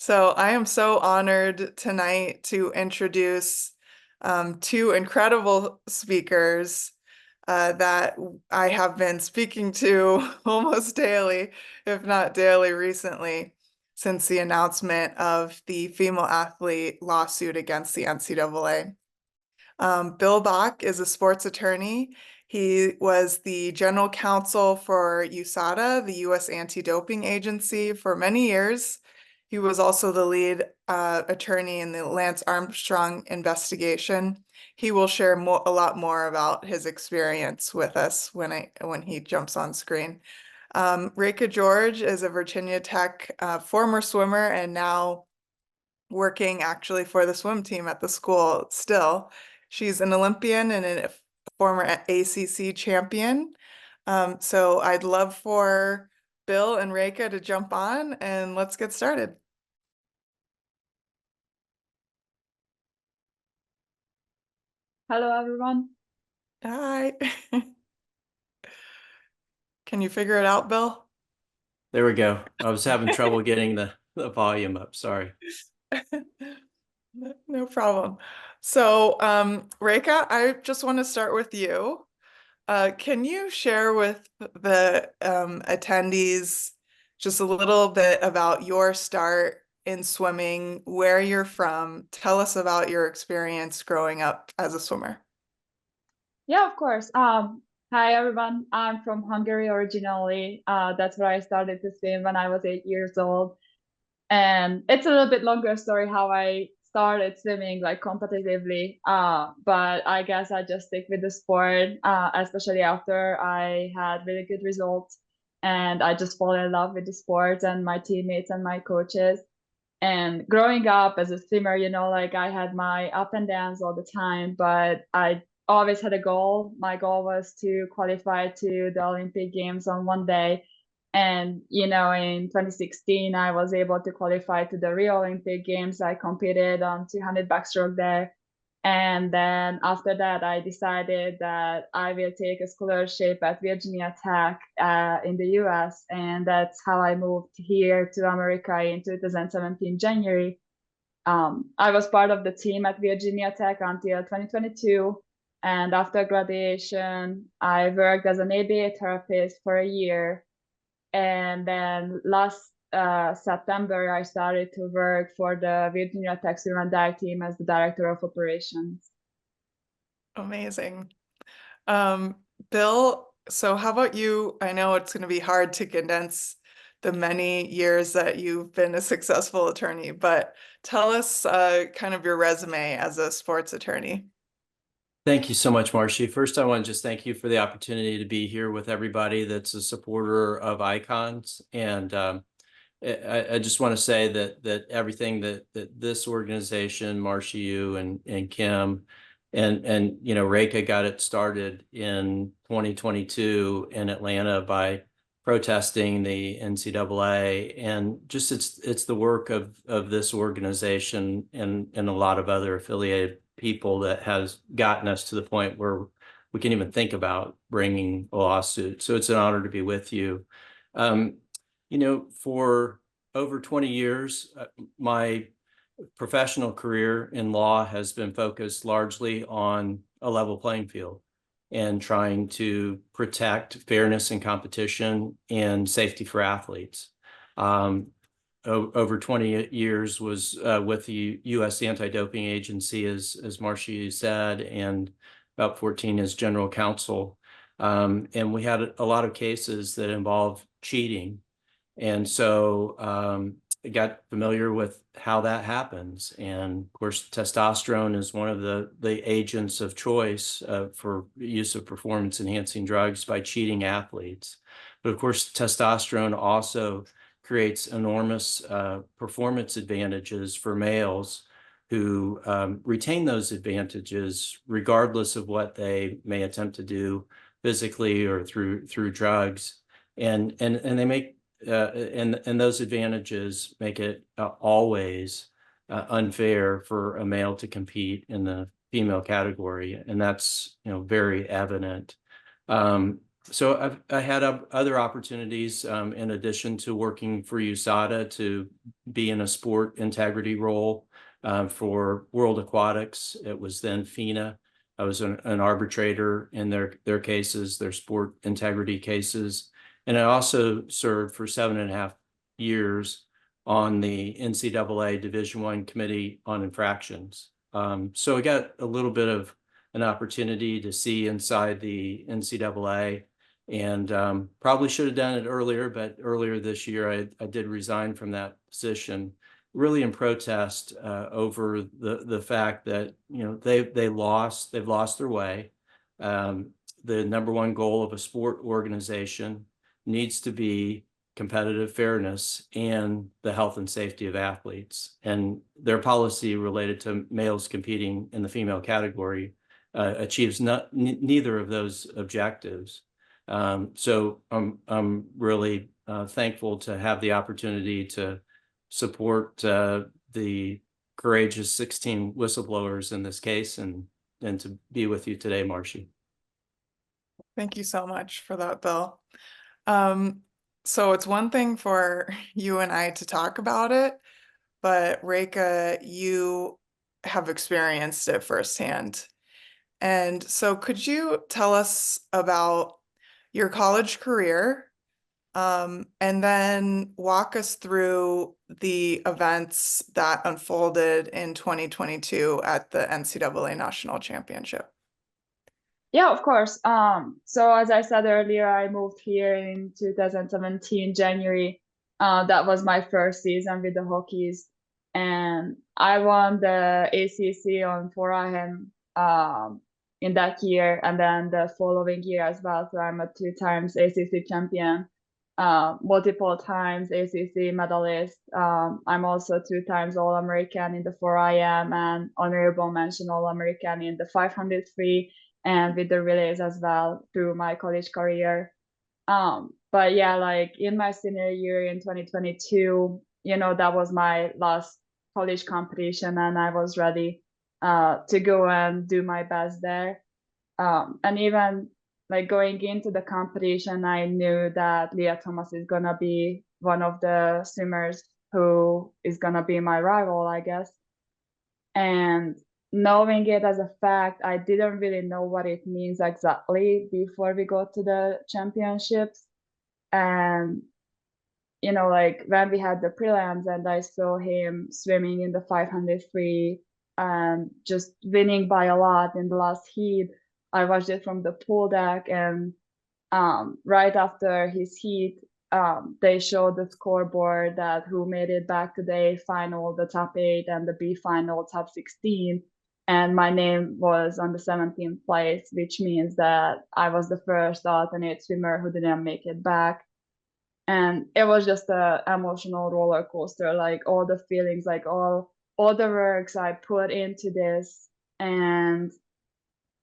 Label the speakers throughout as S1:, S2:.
S1: So I am so honored tonight to introduce two incredible speakers that I have been speaking to almost daily, if not daily recently, since the announcement of the female athlete lawsuit against the NCAA. Bill Bock is a sports attorney. He was the general counsel for USADA, the U.S. Anti-Doping Agency, for many years. He was also the lead attorney in the Lance Armstrong investigation. He will share a lot more about his experience with us when he jumps on screen. Reka George is a Virginia Tech former swimmer and now working actually for the swim team at the school still. She's an Olympian and a former ACC champion. So I'd love for Bill and Reka to jump on and let's get started.
S2: Hello, everyone.
S1: Hi. Can you figure it out, Bill?
S3: There we go. I was having trouble getting the volume up. Sorry.
S1: No problem. So, Reka, I just want to start with you. Can you share with the attendees just a little bit about your start in swimming, where you're from? Tell us about your experience growing up as a swimmer.
S2: Yeah, of course. Hi, everyone. I'm from Hungary originally. That's where I started to swim when I was 8 years old. And it's a little bit longer story how I started swimming like competitively. But I guess I just stick with the sport, especially after I had really good results. And I just fall in love with the sport and my teammates and my coaches. And growing up as a swimmer, like I had my up and downs all the time, but I always had a goal. My goal was to qualify to the Olympic Games on one day. And, in 2016, I was able to qualify to the Rio Olympic Games. I competed on 200 backstroke there. And then after that, I decided that I will take a scholarship at Virginia Tech in the US. And that's how I moved here to America in 2017, January. I was part of the team at Virginia Tech until 2022. And after graduation, I worked as an ABA therapist for a year. And then last September, I started to work for the Virginia Tech Swim and Dive team as the director of operations.
S1: Amazing. Bill, so how about you? I know it's going to be hard to condense the many years that you've been a successful attorney, but tell us kind of your resume as a sports attorney.
S3: Thank you so much, Marcy. First, I want to just thank you for the opportunity to be here with everybody that's a supporter of Icons. And I just want to say that everything that this organization, Marcy, you and Kim, and Reka got it started in 2022 in Atlanta by protesting the NCAA, and just it's the work of this organization and a lot of other affiliated people that has gotten us to the point where we can even think about bringing a lawsuit. So it's an honor to be with you. For over 20 years, my professional career in law has been focused largely on a level playing field and trying to protect fairness and competition and safety for athletes. Over 20 years was with the U.S. Anti-Doping Agency, as Marcia said, and about 14 as general counsel. And we had a lot of cases that involved cheating. And so I got familiar with how that happens. And of course, testosterone is one of the agents of choice for use of performance enhancing drugs by cheating athletes. But of course, testosterone also creates enormous performance advantages for males who retain those advantages regardless of what they may attempt to do physically or through drugs. And they make and those advantages make it always unfair for a male to compete in the female category, and that's very evident. So I had other opportunities in addition to working for USADA to be in a sport integrity role for World Aquatics. It was then FINA. I was an arbitrator in their cases, their sport integrity cases. And I also served for 7.5 years on the NCAA Division I Committee on Infractions. So I got a little bit of an opportunity to see inside the NCAA, and probably should have done it earlier, but earlier this year I did resign from that position, really in protest over the fact that they've lost their way. The number one goal of a sport organization needs to be competitive fairness and the health and safety of athletes, and their policy related to males competing in the female category achieves neither of those objectives. So I'm really thankful to have the opportunity to support the courageous 16 whistleblowers in this case, and to be with you today, Marcy.
S1: Thank you so much for that, Bill. So it's one thing for you and I to talk about it, but Reka, you have experienced it firsthand. And so could you tell us about your college career, and then walk us through the events that unfolded in 2022 at the NCAA National Championship?
S2: Yeah, of course. So as I said earlier, I moved here in 2017, January. That was my first season with the Hokies, and I won the ACC on forehand in that year, and then the following year as well. So I'm a 2 times ACC champion, multiple times ACC medalist. I'm also 2 times All-American in the 4 IM and honorable mention All-American in the 500 free, and with the relays as well through my college career. But yeah, like in my senior year in 2022, that was my last college competition, and I was ready to go and do my best there. And even like going into the competition, I knew that Leah Thomas is gonna be one of the swimmers who is gonna be my rival, I guess. And knowing it as a fact, I didn't really know what it means exactly before we go to the championships. And like when we had the prelims and I saw him swimming in the 500 free and just winning by a lot in the last heat, I watched it from the pool deck, and right after his heat, they showed the scoreboard that who made it back to the A final, the top 8, and the B final, top 16. And my name was on the 17th place, which means that I was the first alternate swimmer who didn't make it back. And it was just an emotional roller coaster, like all the feelings, like all the works I put into this, and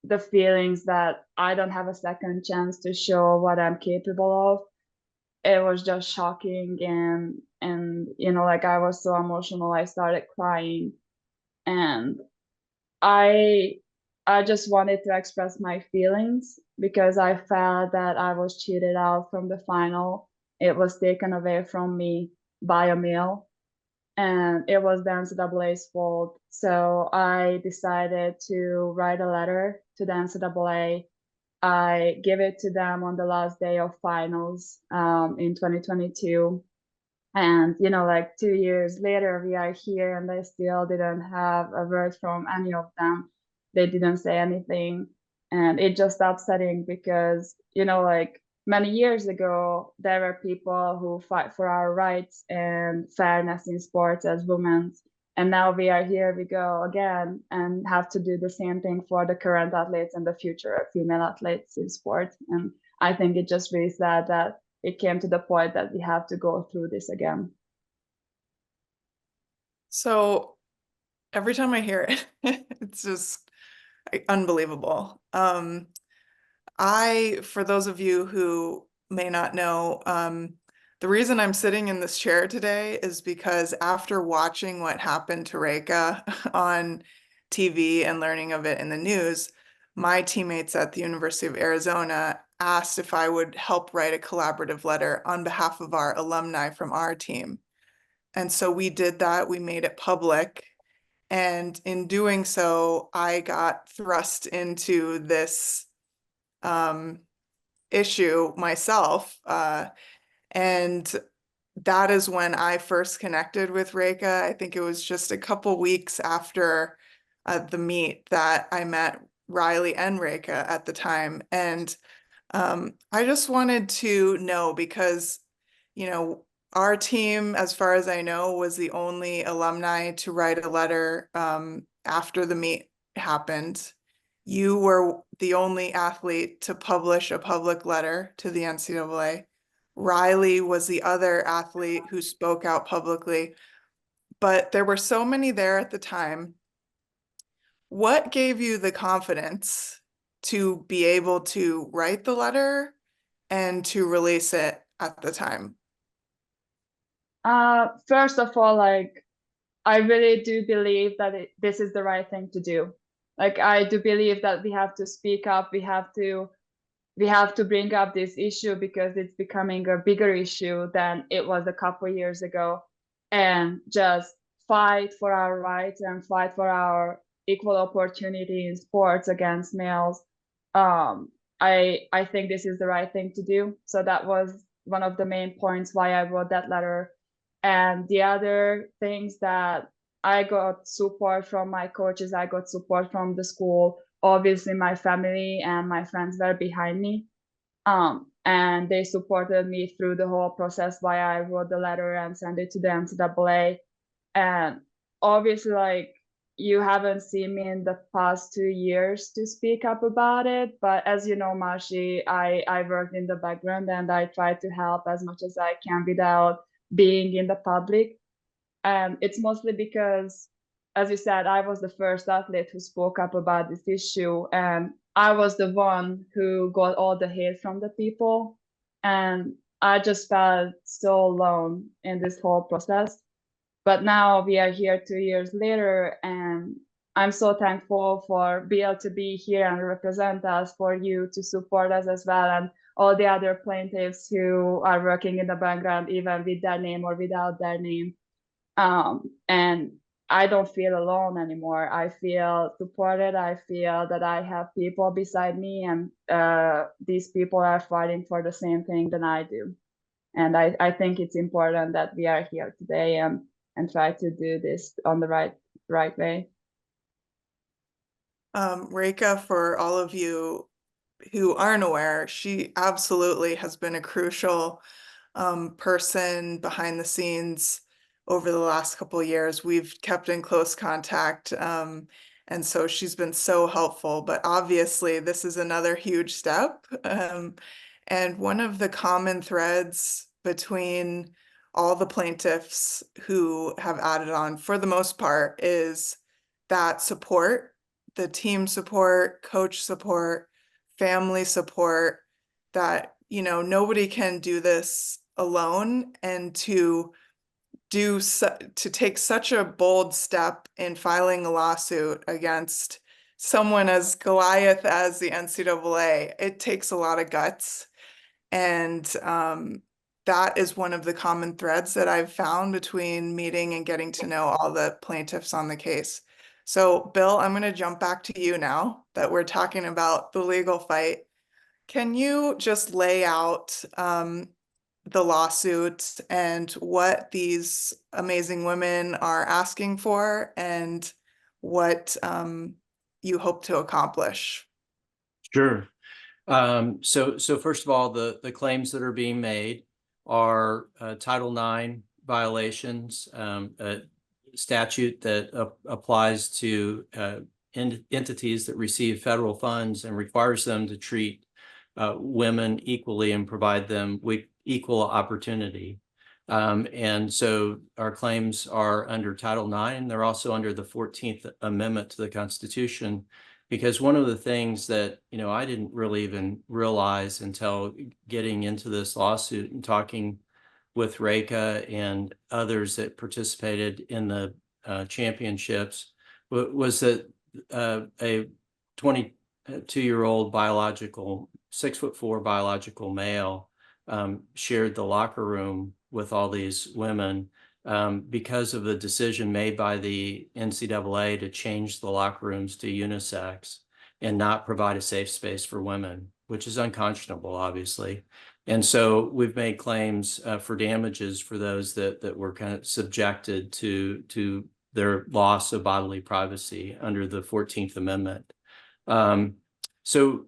S2: the feelings that I don't have a second chance to show what I'm capable of. It was just shocking, and like I was so emotional, I started crying, and I just wanted to express my feelings because I felt that I was cheated out from the final. It was taken away from me by a male, and it was the NCAA's fault. So I decided to write a letter to the NCAA. I gave it to them on the last day of finals in 2022. And, like 2 years later, we are here and I still didn't have a word from any of them. They didn't say anything. And it just upsetting because, like many years ago, there were people who fight for our rights and fairness in sports as women. And now we are here, we go again and have to do the same thing for the current athletes and the future female athletes in sport. And I think it's just really sad that it came to the point that we have to go through this again.
S1: So every time I hear it, it's just unbelievable. For those of you who may not know, the reason I'm sitting in this chair today is because after watching what happened to Reka on TV and learning of it in the news, my teammates at the University of Arizona asked if I would help write a collaborative letter on behalf of our alumni from our team. And so we did that. We made it public. And in doing so, I got thrust into this issue myself. And that is when I first connected with Reka. I think it was just a couple weeks after the meet that I met Riley and Reka at the time. And I just wanted to know because, you know, our team, as far as I know, was the only alumni to write a letter after the meet happened. You were the only athlete to publish a public letter to the NCAA. Riley was the other athlete who spoke out publicly, but there were so many there at the time. What gave you the confidence to be able to write the letter and to release it at the time?
S2: First of all, like, I really do believe that this is the right thing to do. Like, I do believe that we have to speak up. We have to bring up this issue because it's becoming a bigger issue than it was a couple years ago, and just fight for our rights and fight for our equal opportunity in sports against males. I think this is the right thing to do. So that was one of the main points why I wrote that letter. And the other things that I got support from my coaches, I got support from the school. Obviously, my family and my friends were behind me. And they supported me through the whole process why I wrote the letter and sent it to the NCAA. And obviously, like, you haven't seen me in the past 2 years to speak up about it. But as you know, Marshi, I worked in the background and I tried to help as much as I can without being in the public. And it's mostly because, as you said, I was the first athlete who spoke up about this issue. And I was the one who got all the hate from the people. And I just felt so alone in this whole process. But now we are here 2 years later, and I'm so thankful for Bill to be here and represent us, for you to support us as well, and all the other plaintiffs who are working in the background, even with their name or without their name. And I don't feel alone anymore. I feel supported. I feel that I have people beside me, and these people are fighting for the same thing than I do. And I think it's important that we are here today and try to do this on the right way.
S1: Reka, for all of you who aren't aware, she absolutely has been a crucial person behind the scenes over the last couple of years. We've kept in close contact, and so she's been so helpful. But obviously, this is another huge step. And one of the common threads between all the plaintiffs who have added on, for the most part, is that support, the team support, coach support, family support, that, you know, nobody can do this alone, and to take such a bold step in filing a lawsuit against someone as Goliath as the NCAA, it takes a lot of guts. And that is one of the common threads that I've found between meeting and getting to know all the plaintiffs on the case. So, Bill, I'm going to jump back to you now that we're talking about the legal fight. Can you just lay out the lawsuit and what these amazing women are asking for and what you hope to accomplish?
S3: Sure. So first of all, the claims that are being made are Title IX violations, a statute that applies to entities that receive federal funds and requires them to treat women equally and provide them with equal opportunity. And so our claims are under Title IX. They're also under the 14th Amendment to the Constitution, because one of the things that, you know, I didn't really even realize until getting into this lawsuit and talking with Reka and others that participated in the championships was that a 2-year-old biological, 6'4" biological male shared the locker room with all these women because of the decision made by the NCAA to change the locker rooms to unisex and not provide a safe space for women, which is unconscionable, obviously. And so we've made claims for damages for those that were kind of subjected to their loss of bodily privacy under the 14th Amendment. So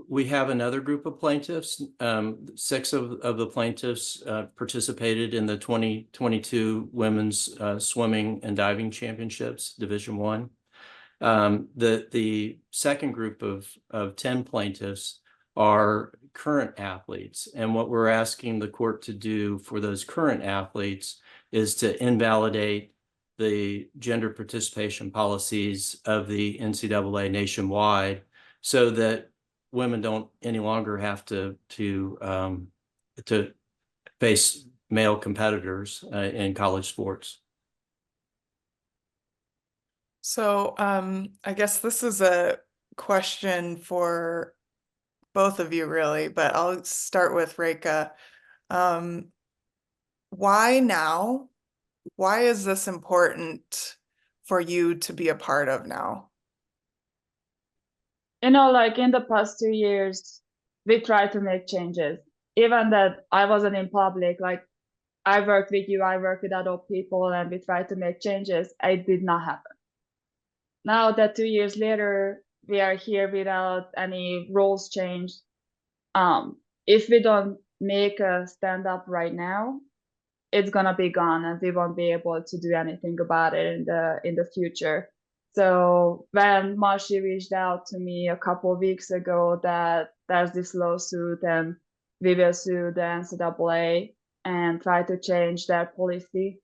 S3: we have another group of plaintiffs. 6 of the plaintiffs participated in the 2022 Women's Swimming and Diving Championships, Division I. The second group of 10 plaintiffs are current athletes. And what we're asking the court to do for those current athletes is to invalidate the gender participation policies of the NCAA nationwide so that women don't any longer have to face male competitors in college sports.
S1: So I guess this is a question for both of you, really, but I'll start with Reka. Why now? Why is this important for you to be a part of now?
S2: Like in the past 2 years, we tried to make changes. Even that I wasn't in public, like I worked with you, I worked with other people, and we tried to make changes. It did not happen. Now that 2 years later, we are here without any rules changed. If we don't make a stand up right now, it's gonna be gone, and we won't be able to do anything about it in the future. So when Marshy reached out to me a couple of weeks ago that there's this lawsuit and we will sue the NCAA and try to change their policy,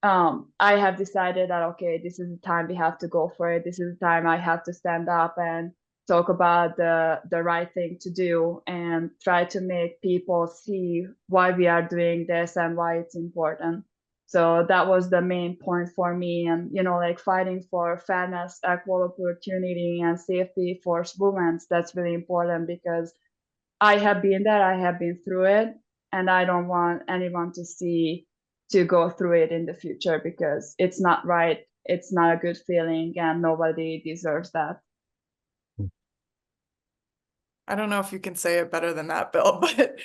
S2: I have decided that, okay, this is the time we have to go for it. This is the time I have to stand up and talk about the right thing to do and try to make people see why we are doing this and why it's important. So that was the main point for me. And, like fighting for fairness, equal opportunity, and safety for women, that's really important because I have been there, I have been through it, and I don't want anyone to go through it in the future because it's not right. It's not a good feeling, and nobody deserves that.
S1: I don't know if you can say it better than that, Bill, but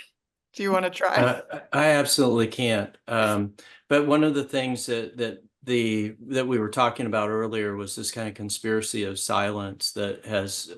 S1: do you want to try?
S3: I absolutely can't. But one of the things that we were talking about earlier was this kind of conspiracy of silence that has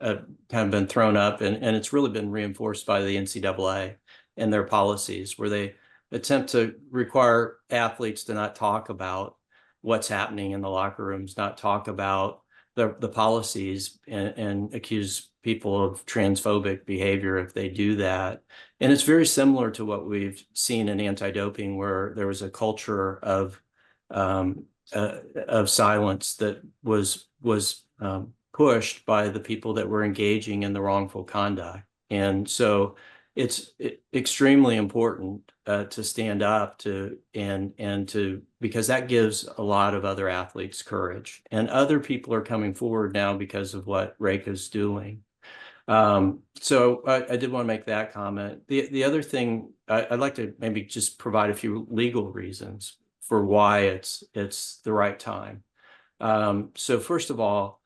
S3: kind of been thrown up, and it's really been reinforced by the NCAA and their policies, where they attempt to require athletes to not talk about what's happening in the locker rooms, not talk about the policies, and accuse people of transphobic behavior if they do that. And it's very similar to what we've seen in anti-doping, where there was a culture of silence that was pushed by the people that were engaging in the wrongful conduct. And so it's extremely important to stand up to because that gives a lot of other athletes courage, and other people are coming forward now because of what Reka's doing. So I did want to make that comment. The other thing, I'd like to maybe just provide a few legal reasons for why it's the right time. So first of all,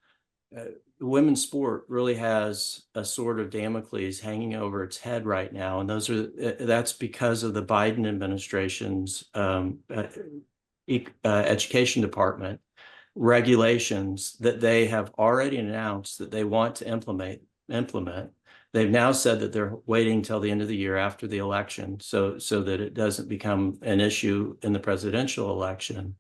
S3: women's sport really has a sword of Damocles hanging over its head right now, and that's because of the Biden administration's education department regulations that they have already announced that they want to implement. They've now said that they're waiting till the end of the year after the election, so that it doesn't become an issue in the presidential election.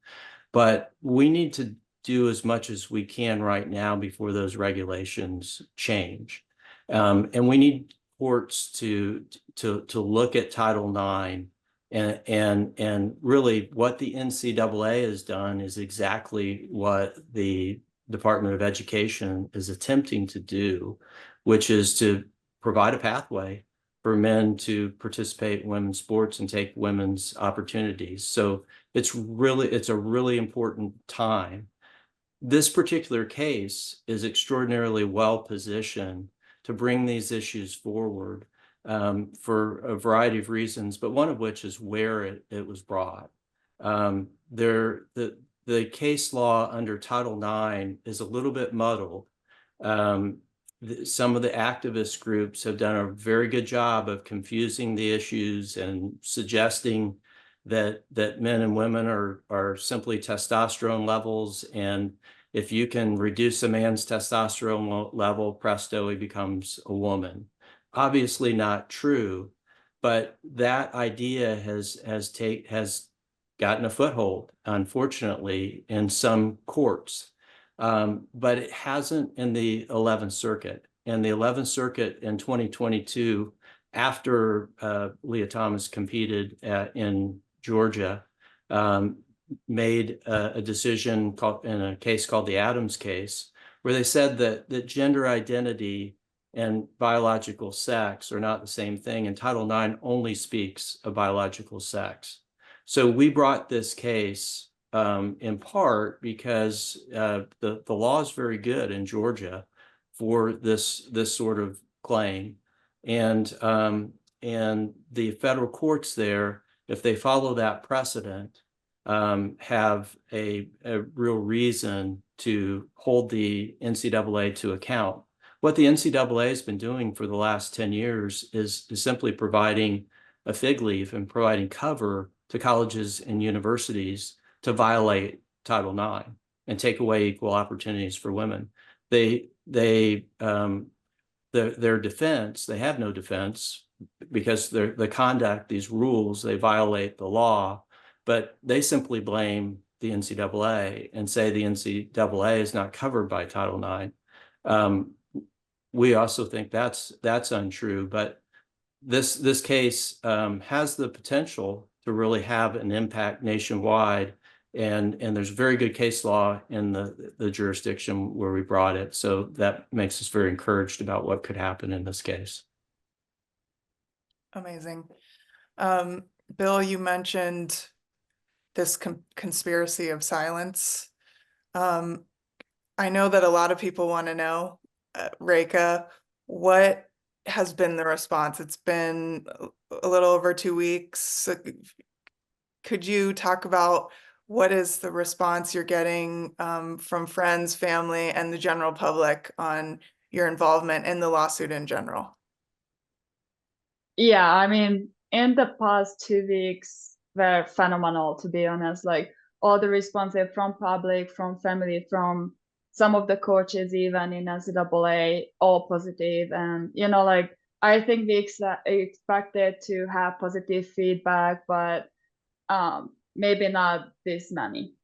S3: But we need to do as much as we can right now before those regulations change. And we need courts to look at Title IX, and really what the NCAA has done is exactly what the Department of Education is attempting to do, which is to provide a pathway for men to participate in women's sports and take women's opportunities. So it's a really important time. this particular case is extraordinarily well positioned to bring these issues forward for a variety of reasons, but one of which is where it was brought. The case law under Title IX is a little bit muddled. Some of the activist groups have done a very good job of confusing the issues and suggesting that men and women are simply testosterone levels, and if you can reduce a man's testosterone level, presto, he becomes a woman. Obviously not true, but that idea has gotten a foothold, unfortunately, in some courts. But it hasn't in the 11th Circuit. And the 11th Circuit in 2022, after Leah Thomas competed in Georgia, made a decision in a case called the Adams case, where they said that gender identity and biological sex are not the same thing, and Title IX only speaks of biological sex. So we brought this case in part because the law is very good in Georgia for this sort of claim, and the federal courts there, if they follow that precedent, have a real reason to hold the NCAA to account. What the NCAA has been doing for the last 10 years is simply providing a fig leaf and providing cover to colleges and universities to violate Title IX and take away equal opportunities for women. Their defense, they have no defense because the conduct, these rules, they violate the law, but they simply blame the NCAA and say the NCAA is not covered by Title IX. We also think that's untrue, but this case has the potential to really have an impact nationwide, and there's very good case law in the jurisdiction where we brought it, so that makes us very encouraged about what could happen in this case.
S1: Amazing. Bill, you mentioned this conspiracy of silence. I know that a lot of people want to know, Reka, what has been the response? It's been a little over 2 weeks. Could you talk about what is the response you're getting from friends, family, and the general public on your involvement in the lawsuit in general?
S2: Yeah, I mean, in the past 2 weeks were phenomenal, to be honest. Like all the responses from public, from family, from some of the coaches, even in NCAA, all positive. And, like, I think we expected to have positive feedback, but maybe not this many.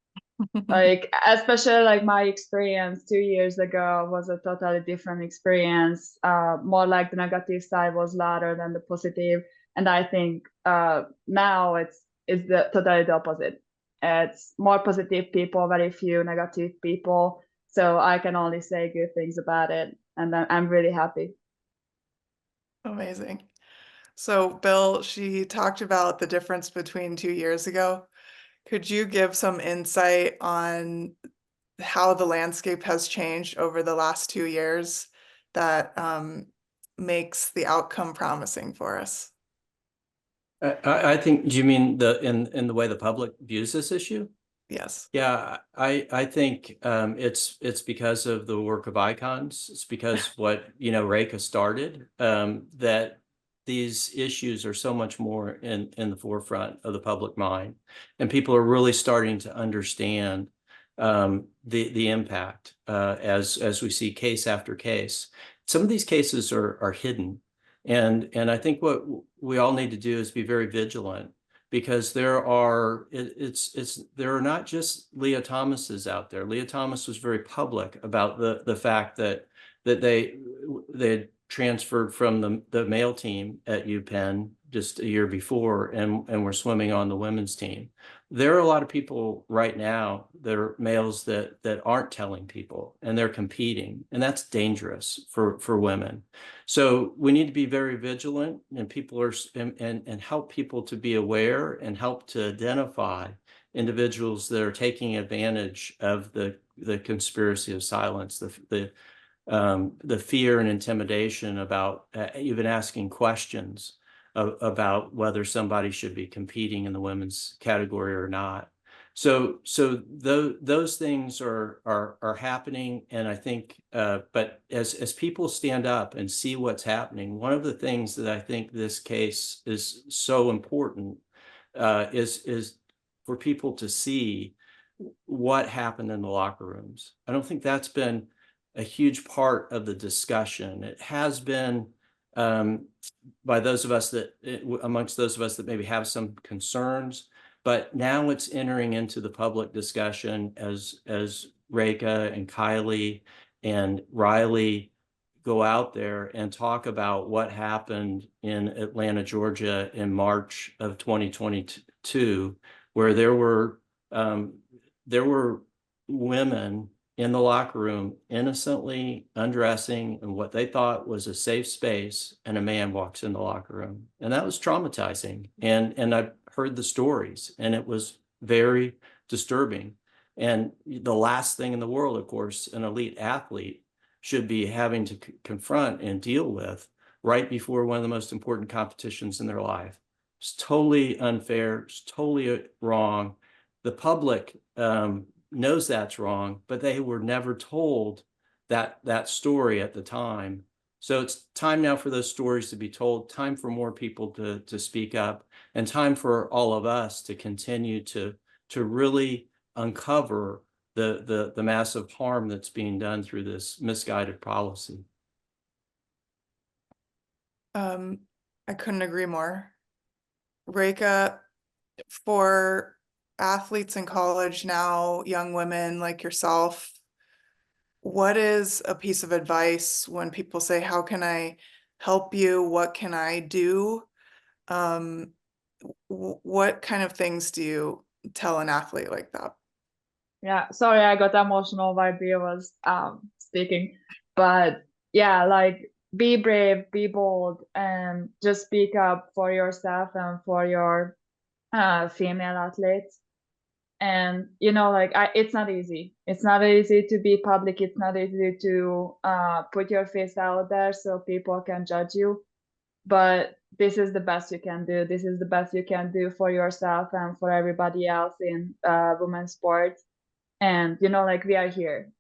S2: Like, especially like my experience 2 years ago was a totally different experience. More like the negative side was louder than the positive. And I think now it's totally the opposite. It's more positive people, very few negative people. So I can only say good things about it. And I'm really happy.
S1: Amazing. So, Bill, she talked about the difference between 2 years ago. Could you give some insight on how the landscape has changed over the last 2 years that makes the outcome promising for us?
S3: I think, do you mean in the way the public views this issue?
S1: Yes.
S3: Yeah, I think it's because of the work of icons. It's because what Reka started, that these issues are so much more in the forefront of the public mind, and people are really starting to understand the impact as we see case after case. Some of these cases are hidden, and I think what we all need to do is be very vigilant, because there are not just Leah Thomases out there. Leah Thomas was very public about the fact that they had transferred from the male team at UPenn just a year before and were swimming on the women's team. There are a lot of people right now that are males that aren't telling people, and they're competing, and that's dangerous for women. So we need to be very vigilant, and people and help people to be aware and help to identify individuals that are taking advantage of the conspiracy of silence, the fear and intimidation about even asking questions about whether somebody should be competing in the women's category or not. So those things are happening, and I think, but as people stand up and see what's happening, one of the things that I think this case is so important is for people to see what happened in the locker rooms. I don't think that's been a huge part of the discussion. It has been by those of us that, amongst those of us that maybe have some concerns, but now it's entering into the public discussion as Reka and Kylie and Riley go out there and talk about what happened in Atlanta, Georgia in March of 2022, where there were women in the locker room innocently undressing in what they thought was a safe space, and a man walks in the locker room. And that was traumatizing. And I've heard the stories, and it was very disturbing. And the last thing in the world, of course, an elite athlete should be having to confront and deal with right before one of the most important competitions in their life. It's totally unfair. It's totally wrong. The public knows that's wrong, but they were never told that story at the time. So it's time now for those stories to be told, time for more people to speak up, and time for all of us to continue to really uncover the massive harm that's being done through this misguided policy.
S1: I couldn't agree more. Reka, for athletes in college now, young women like yourself, what is a piece of advice when people say, how can I help you? What can I do? What kind of things do you tell an athlete like that?
S2: Yeah, sorry, I got emotional while Bea was speaking, but yeah, like be brave, be bold, and just speak up for yourself and for your female athletes. And like it's not easy. It's not easy to be public. It's not easy to put your face out there so people can judge you. But this is the best you can do. This is the best you can do for yourself and for everybody else in women's sports. And like we are here.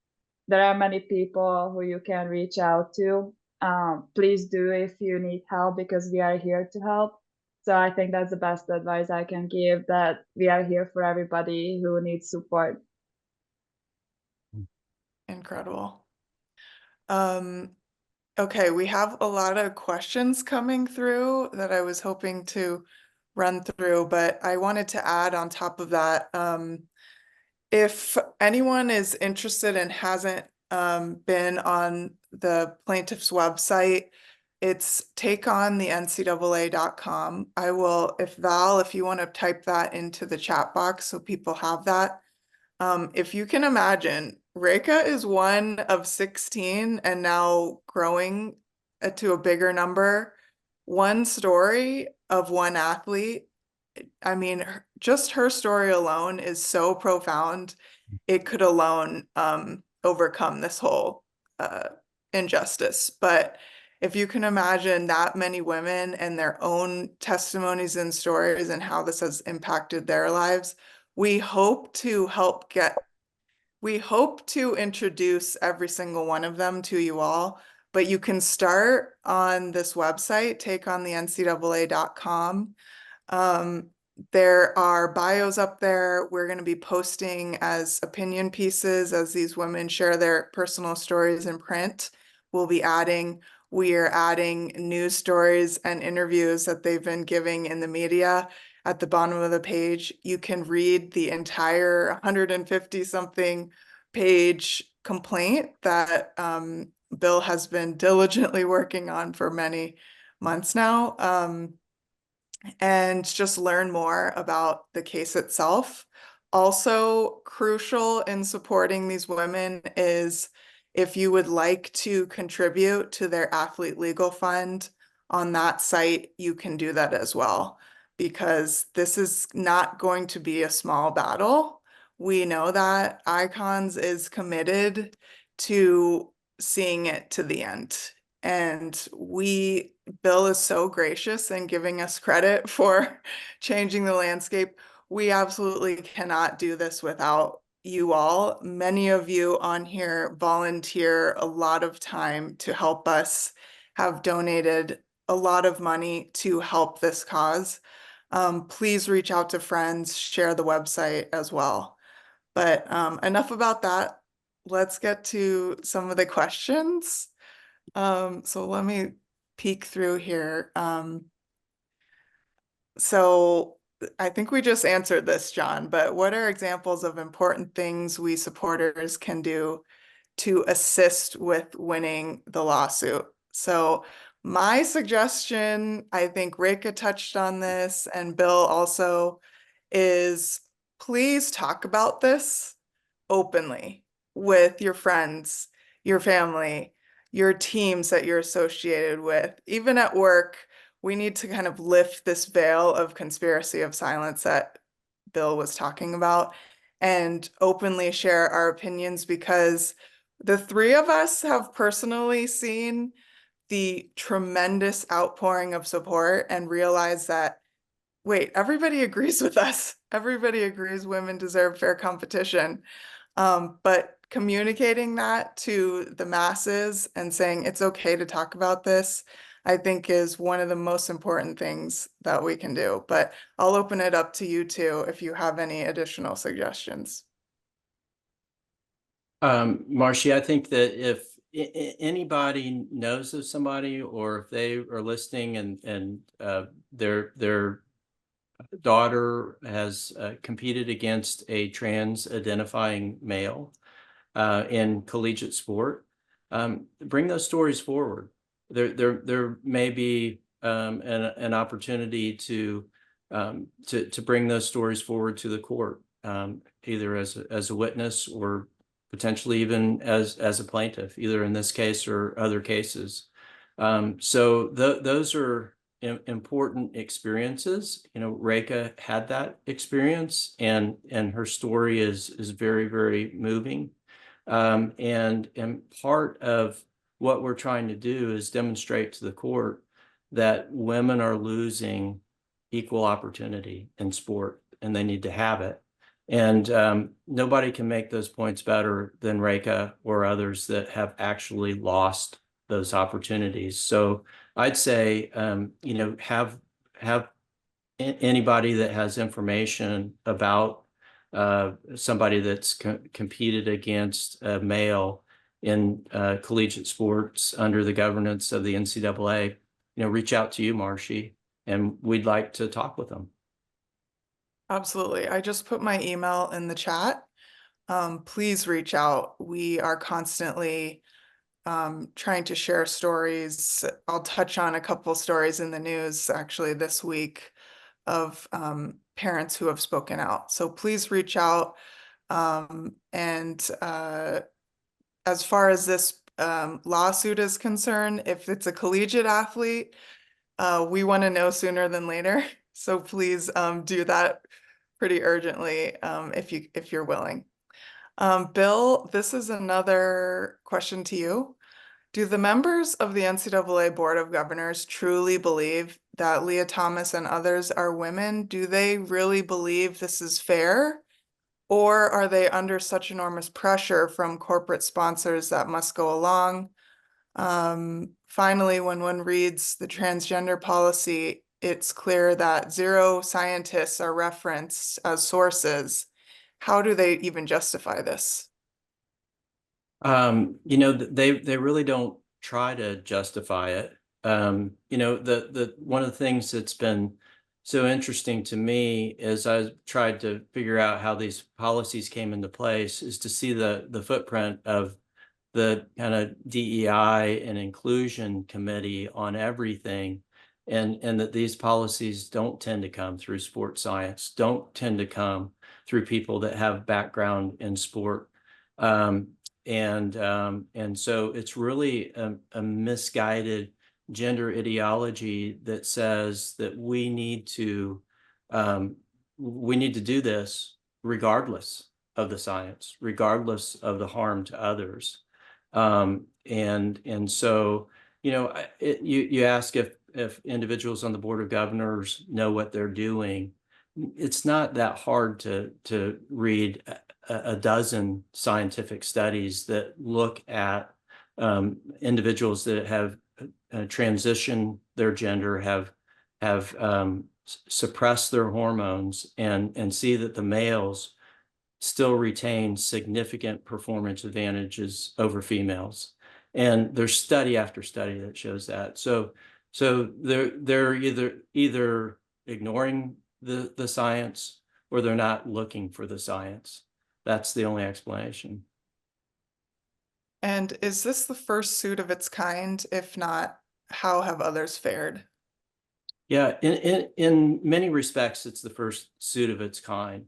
S2: There are many people who you can reach out to. Please do if you need help, because we are here to help. So I think that's the best advice I can give, that we are here for everybody who needs support.
S1: Incredible. Okay, we have a lot of questions coming through that I was hoping to run through, but I wanted to add on top of that, if anyone is interested and hasn't been on the plaintiff's website, it's takeonthencaa.com. I will, if Val, if you want to type that into the chat box so people have that. If you can imagine, Reka is one of 16 and now growing to a bigger number. One story of one athlete. I mean, just her story alone is so profound. It could alone overcome this whole injustice. But if you can imagine that many women and their own testimonies and stories and how this has impacted their lives, we hope to introduce every single one of them to you all. But you can start on this website, takeonthencaa.com. There are bios up there. We're going to be posting as opinion pieces as these women share their personal stories in print. We are adding news stories and interviews that they've been giving in the media. At the bottom of the page, you can read the entire 150 something page complaint that Bill has been diligently working on for many months now. And just learn more about the case itself. Also crucial in supporting these women is if you would like to contribute to their athlete legal fund on that site, you can do that as well. because this is not going to be a small battle. We know that Icons is committed to seeing it to the end. And Bill is so gracious in giving us credit for changing the landscape. We absolutely cannot do this without you all. Many of you on here volunteer a lot of time to help us, have donated a lot of money to help this cause. Please reach out to friends, share the website as well. But enough about that. Let's get to some of the questions. So let me peek through here. So I think we just answered this, John, but what are examples of important things we supporters can do to assist with winning the lawsuit? So my suggestion, I think Reka touched on this and Bill also, is please talk about this openly with your friends, your family, your teams that you're associated with. Even at work, we need to kind of lift this veil of conspiracy of silence that Bill was talking about and openly share our opinions, because the three of us have personally seen the tremendous outpouring of support and realize that, wait, everybody agrees with us. Everybody agrees women deserve fair competition. But communicating that to the masses and saying it's okay to talk about this, I think is one of the most important things that we can do. But I'll open it up to you too if you have any additional suggestions.
S3: Marcy, I think that if anybody knows of somebody, or if they are listening and their daughter has competed against a trans identifying male in collegiate sport, bring those stories forward. There may be an opportunity to bring those stories forward to the court, either as a witness or potentially even as a plaintiff, either in this case or other cases. So those are important experiences. You know, Reka had that experience, and her story is very, very moving. And part of what we're trying to do is demonstrate to the court that women are losing equal opportunity in sport, and they need to have it. And nobody can make those points better than Reka or others that have actually lost those opportunities. So I'd say, you know, have anybody that has information about somebody that's competed against a male in collegiate sports under the governance of the NCAA, you know, reach out to you, Marcy, and we'd like to talk with them.
S1: Absolutely. I just put my email in the chat. Please reach out. We are constantly trying to share stories. I'll touch on a couple stories in the news actually this week of parents who have spoken out. So please reach out. And as far as this lawsuit is concerned, if it's a collegiate athlete, we want to know sooner than later. So please do that pretty urgently if you're willing. Bill, this is another question to you. Do the members of the NCAA Board of Governors truly believe that Leah Thomas and others are women? Do they really believe this is fair? Or are they under such enormous pressure from corporate sponsors that must go along? Finally, when one reads the transgender policy, it's clear that 0 scientists are referenced as sources. How do they even justify this?
S3: You know, they really don't try to justify it. You know, the one of the things that's been so interesting to me as I tried to figure out how these policies came into place is to see the footprint of the kind of DEI and inclusion committee on everything, and that these policies don't tend to come through sports science, don't tend to come through people that have background in sport. And so it's really a misguided gender ideology that says that we need to we need to do this regardless of the science, regardless of the harm to others. And so, you ask if individuals on the Board of Governors know what they're doing. It's not that hard to read a dozen scientific studies that look at individuals that have transitioned their gender, have suppressed their hormones, and see that the males still retain significant performance advantages over females. And there's study after study that shows that. So they're either ignoring the science, or they're not looking for the science. That's the only explanation.
S1: And is this the first suit of its kind? If not, how have others fared?
S3: Yeah, in many respects, it's the first suit of its kind.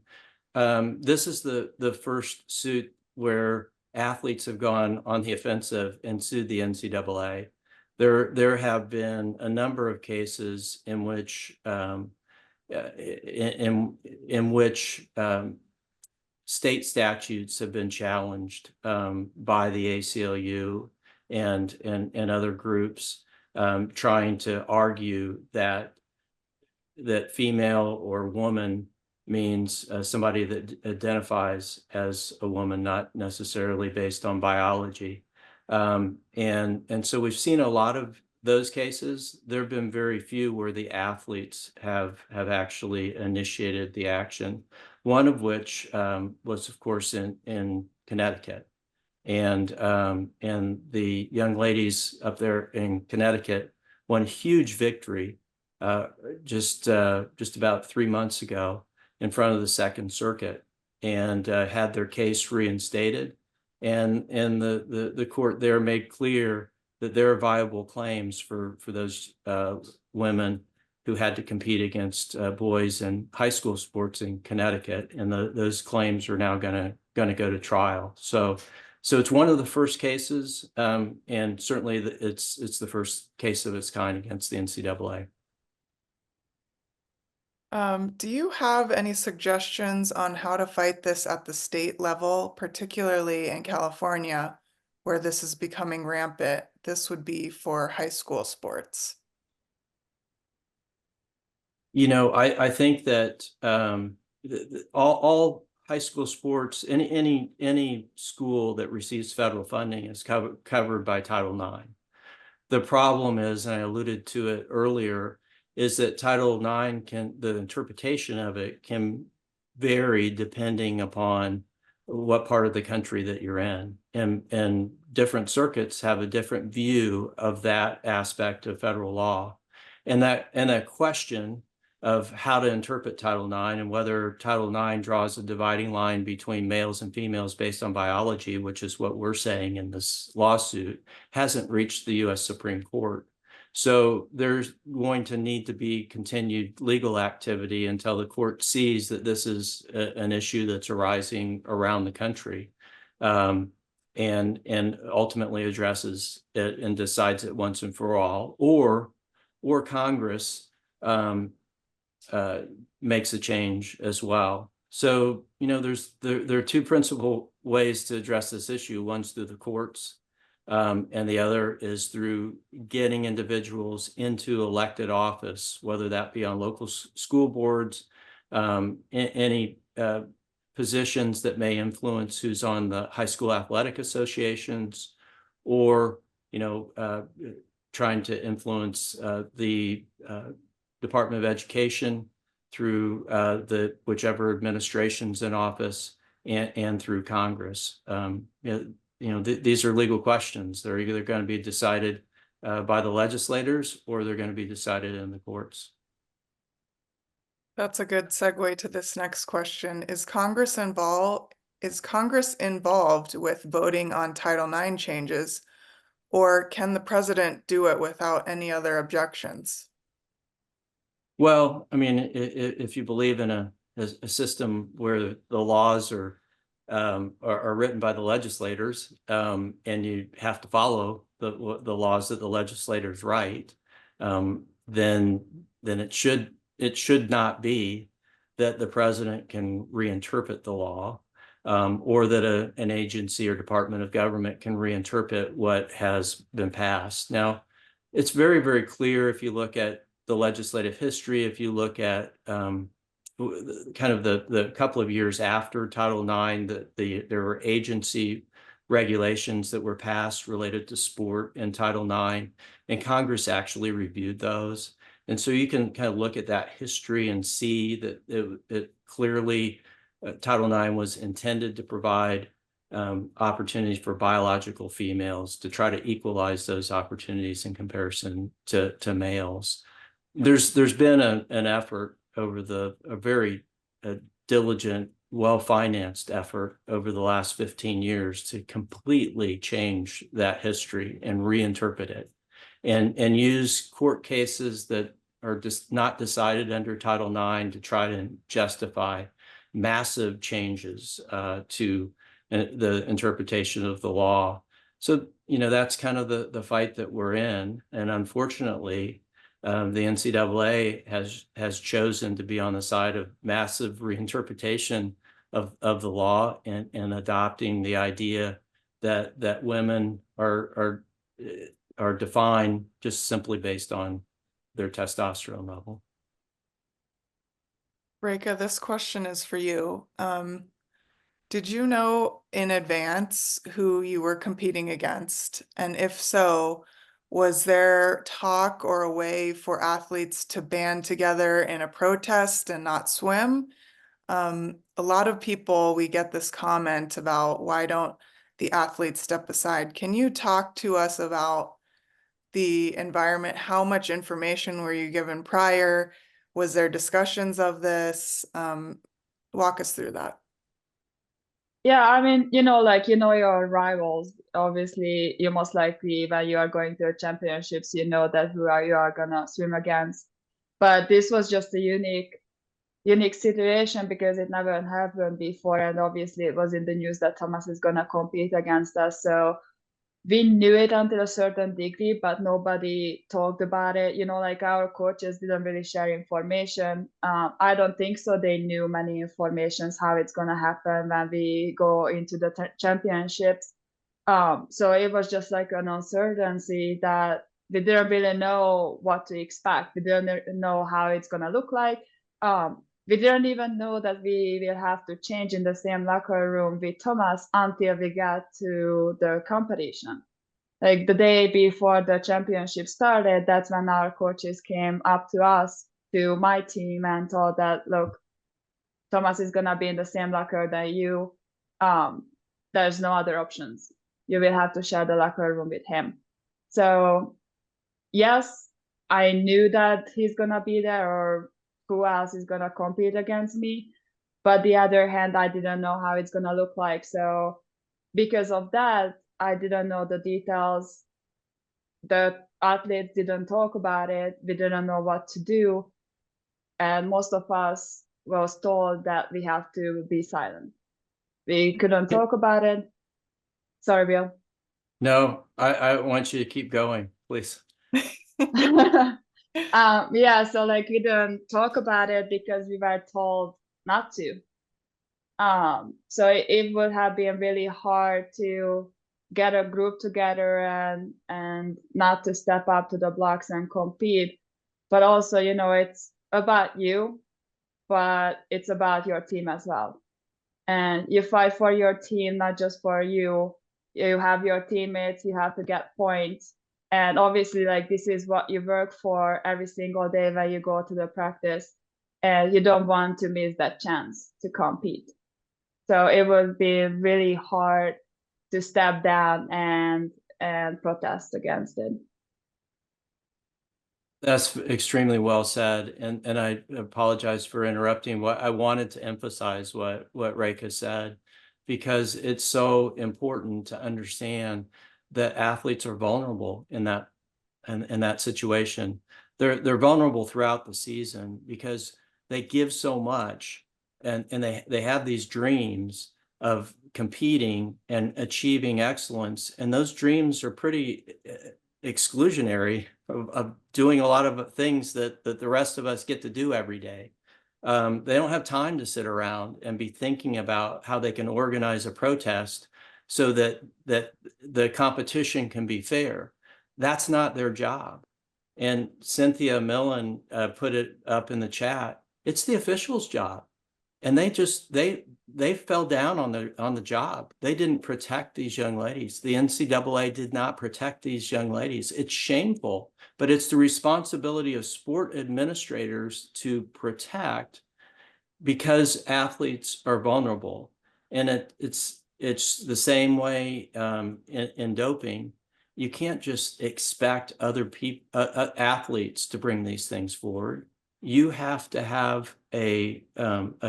S3: This is the first suit where athletes have gone on the offensive and sued the NCAA. There have been a number of cases in which state statutes have been challenged by the ACLU and other groups, trying to argue that female or woman means somebody that identifies as a woman, not necessarily based on biology. And so we've seen a lot of those cases. There have been very few where the athletes have actually initiated the action. One of which was, of course, in Connecticut. And the young ladies up there in Connecticut won a huge victory just about 3 months ago in front of the Second Circuit, and had their case reinstated. And the court there made clear that there are viable claims for those women who had to compete against boys in high school sports in Connecticut, and those claims are now going to go to trial. So it's one of the first cases, and certainly it's the first case of its kind against the NCAA.
S1: Do you have any suggestions on how to fight this at the state level, particularly in California, where this is becoming rampant? This would be for high school sports.
S3: I think that all high school sports, any school that receives federal funding is covered by Title IX. The problem is, and I alluded to it earlier, is that Title IX the interpretation of it can vary depending upon what part of the country that you're in. And different circuits have a different view of that aspect of federal law. And that question of how to interpret Title IX and whether Title IX draws a dividing line between males and females based on biology, which is what we're saying in this lawsuit, hasn't reached the U.S. Supreme Court. So there's going to need to be continued legal activity until the court sees that this is an issue that's arising around the country, and ultimately addresses it and decides it once and for all, or Congress makes a change as well. So, there are two principal ways to address this issue. One's through the courts, and the other is through getting individuals into elected office, whether that be on local school boards, any positions that may influence who's on the high school athletic associations, or trying to influence the Department of Education through the whichever administration's in office, and through Congress. These are legal questions. They're either going to be decided by the legislators, or they're going to be decided in the courts.
S1: That's a good segue to this next question. Is Congress involved with voting on Title IX changes, or can the president do it without any other objections?
S3: Well, I mean, if you believe in a system where the laws are written by the legislators, and you have to follow the laws that the legislators write, then it should not be that the president can reinterpret the law, or that an agency or department of government can reinterpret what has been passed. Now, it's very, very clear if you look at the legislative history, if you look at kind of the couple of years after Title IX, that there were agency regulations that were passed related to sport in Title IX, and Congress actually reviewed those. And so you can kind of look at that history and see that it clearly, Title IX was intended to provide opportunities for biological females to try to equalize those opportunities in comparison to males. There's been an effort over a very diligent, well-financed effort over the last 15 years to completely change that history and reinterpret it, and use court cases that are just not decided under Title IX to try to justify massive changes to the interpretation of the law. So, that's kind of the fight that we're in. And unfortunately, the NCAA has chosen to be on the side of massive reinterpretation of the law, and adopting the idea that women are defined just simply based on their testosterone level.
S1: Reka, this question is for you. Did you know in advance who you were competing against? And if so, was there talk or a way for athletes to band together in a protest and not swim? A lot of people, we get this comment about, why don't the athletes step aside? Can you talk to us about the environment? How much information were you given prior? Was there discussions of this? Walk us through that.
S2: Yeah, I mean, your rivals. Obviously, you most likely, when you are going to the championships, you know that who you are gonna swim against. But this was just a unique situation because it never happened before, and obviously it was in the news that Thomas is gonna compete against us. So we knew it until a certain degree, but nobody talked about it. Our coaches didn't really share information. I don't think so. They knew many informations how it's going to happen when we go into the championships. So it was just like an uncertainty that we didn't really know what to expect. We didn't know how it's going to look like. We didn't even know that we will have to change in the same locker room with Thomas until we got to the competition. Like the day before the championship started, that's when our coaches came up to us, to my team, and told that, look, Thomas is going to be in the same locker that you. There's no other options. You will have to share the locker room with him. So yes, I knew that he's going to be there, or who else is going to compete against me. But the other hand, I didn't know how it's going to look like. So because of that, I didn't know the details. The athletes didn't talk about it. We didn't know what to do. And most of us was told that we have to be silent. We couldn't talk about it. Sorry, Bill.
S3: No, I want you to keep going, please.
S2: Yeah, so we didn't talk about it because we were told not to. So it would have been really hard to get a group together and not to step up to the blocks and compete. But also, it's about you, but it's about your team as well. And you fight for your team, not just for you. You have your teammates, you have to get points. And obviously, this is what you work for every single day when you go to the practice. And you don't want to miss that chance to compete. So it would be really hard to step down and protest against it.
S3: That's extremely well said, and I apologize for interrupting. What I wanted to emphasize what Reka said, because it's so important to understand that athletes are vulnerable in that situation. They're vulnerable throughout the season because they give so much, and they have these dreams of competing and achieving excellence, and those dreams are pretty exclusionary of doing a lot of things that the rest of us get to do every day. They don't have time to sit around and be thinking about how they can organize a protest so that the competition can be fair. That's not their job. And Cynthia Millen put it up in the chat. It's the officials' job. And they fell down on the job. They didn't protect these young ladies. The NCAA did not protect these young ladies. It's shameful, but it's the responsibility of sport administrators to protect, because athletes are vulnerable. And it's the same way in doping. You can't just expect other people, athletes, to bring these things forward. You have to have a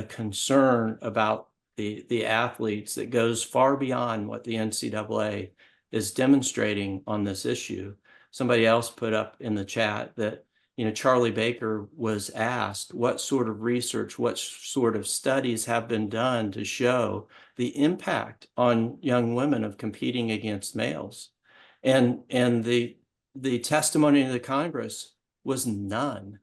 S3: concern about the athletes that goes far beyond what the NCAA is demonstrating on this issue. Somebody else put up in the chat that, you know, Charlie Baker was asked what sort of research, what sort of studies have been done to show the impact on young women of competing against males. And the testimony of the Congress was none.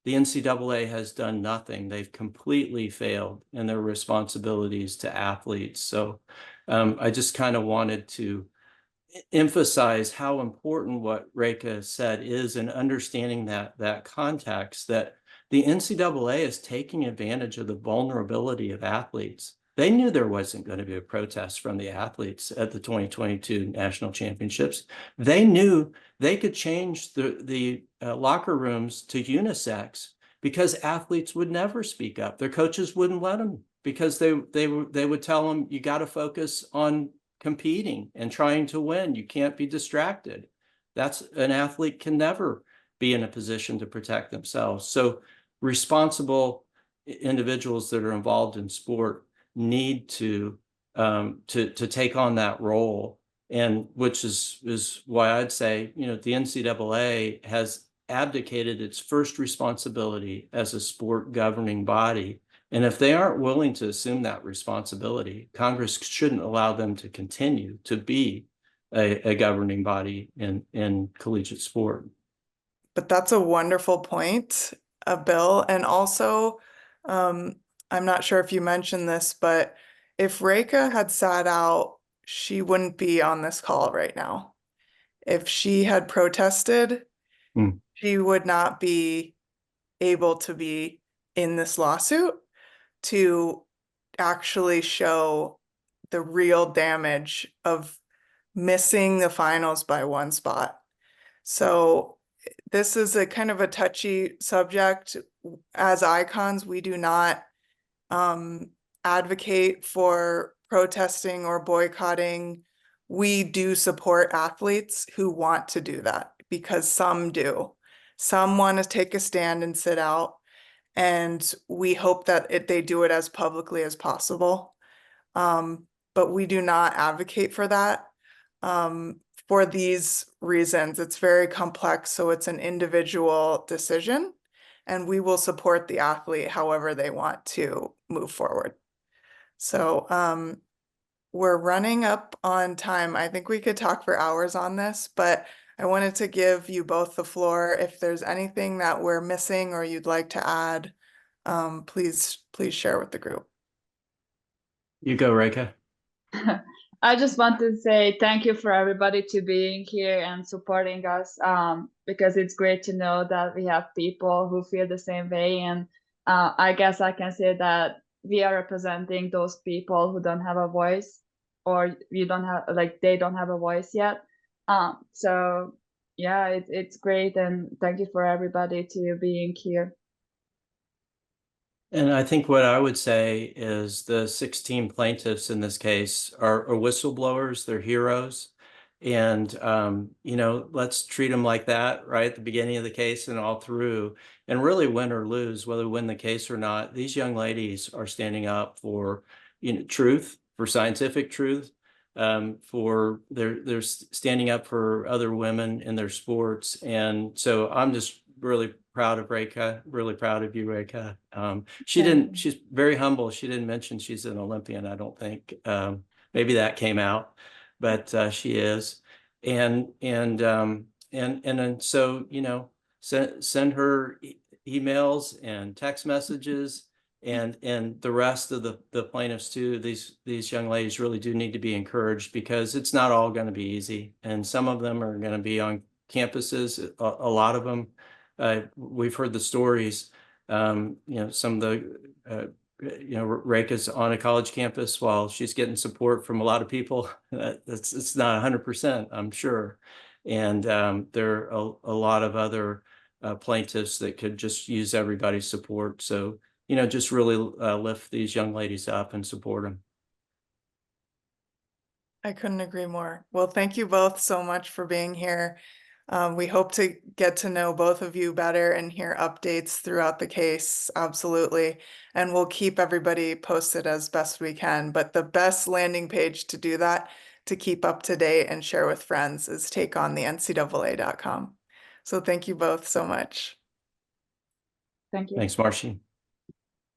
S3: The NCAA has done nothing. They've completely failed in their responsibilities to athletes. So I just kind of wanted to emphasize how important what Reka said is, in understanding that context, that the NCAA is taking advantage of the vulnerability of athletes. They knew there wasn't going to be a protest from the athletes at the 2022 national championships. They knew they could change the locker rooms to unisex because athletes would never speak up. Their coaches wouldn't let them, because they would tell them, you got to focus on competing and trying to win. You can't be distracted. An athlete can never be in a position to protect themselves. So responsible individuals that are involved in sport need to take on that role, and which is why I'd say, you know, the NCAA has abdicated its first responsibility as a sport governing body. And if they aren't willing to assume that responsibility, Congress shouldn't allow them to continue to be a governing body in collegiate sport.
S1: But that's a wonderful point, Bill. And also, I'm not sure if you mentioned this, but if Reka had sat out, she wouldn't be on this call right now. If she had protested, she would not be able to be in this lawsuit to actually show the real damage of missing the finals by one spot. So this is a kind of a touchy subject. As icons, we do not advocate for protesting or boycotting. We do support athletes who want to do that, because some do. Some want to take a stand and sit out, and we hope that they do it as publicly as possible. But we do not advocate for that. For these reasons, it's very complex, so it's an individual decision, and we will support the athlete however they want to move forward. So we're running up on time. I think we could talk for hours on this, but I wanted to give you both the floor. If there's anything that we're missing or you'd like to add, please share with the group.
S3: You go, Reka.
S2: I just want to say thank you for everybody to being here and supporting us, because it's great to know that we have people who feel the same way. And I guess I can say that we are representing those people who don't have a voice, or they don't have a voice yet. So yeah, it's great, and thank you for everybody to being here.
S3: And I think what I would say is the 16 plaintiffs in this case are whistleblowers, they're heroes. And, you know, let's treat them like that right at the beginning of the case and all through. And really, win or lose, whether we win the case or not, these young ladies are standing up for, you know, truth, for scientific truth, they're standing up for other women in their sports. And so I'm just really proud of Reka, really proud of you, Reka. She's very humble. She didn't mention she's an Olympian, I don't think. Maybe that came out, but she is. And then so, you know, send her emails and text messages And the rest of the plaintiffs too, these young ladies really do need to be encouraged, because it's not all going to be easy. And some of them are going to be on campuses, a lot of them. We've heard the stories, you know, some of the, you know, Reka's on a college campus while she's getting support from a lot of people. It's not 100%, I'm sure. And there are a lot of other plaintiffs that could just use everybody's support. So, you know, just really lift these young ladies up and support them.
S1: I couldn't agree more. Well, thank you both so much for being here. We hope to get to know both of you better and hear updates throughout the case, absolutely. And we'll keep everybody posted as best we can. But the best landing page to do that, to keep up to date and share with friends, is takeonthencaa.com. So thank you both so much.
S2: Thank you.
S3: Thanks, Marcy.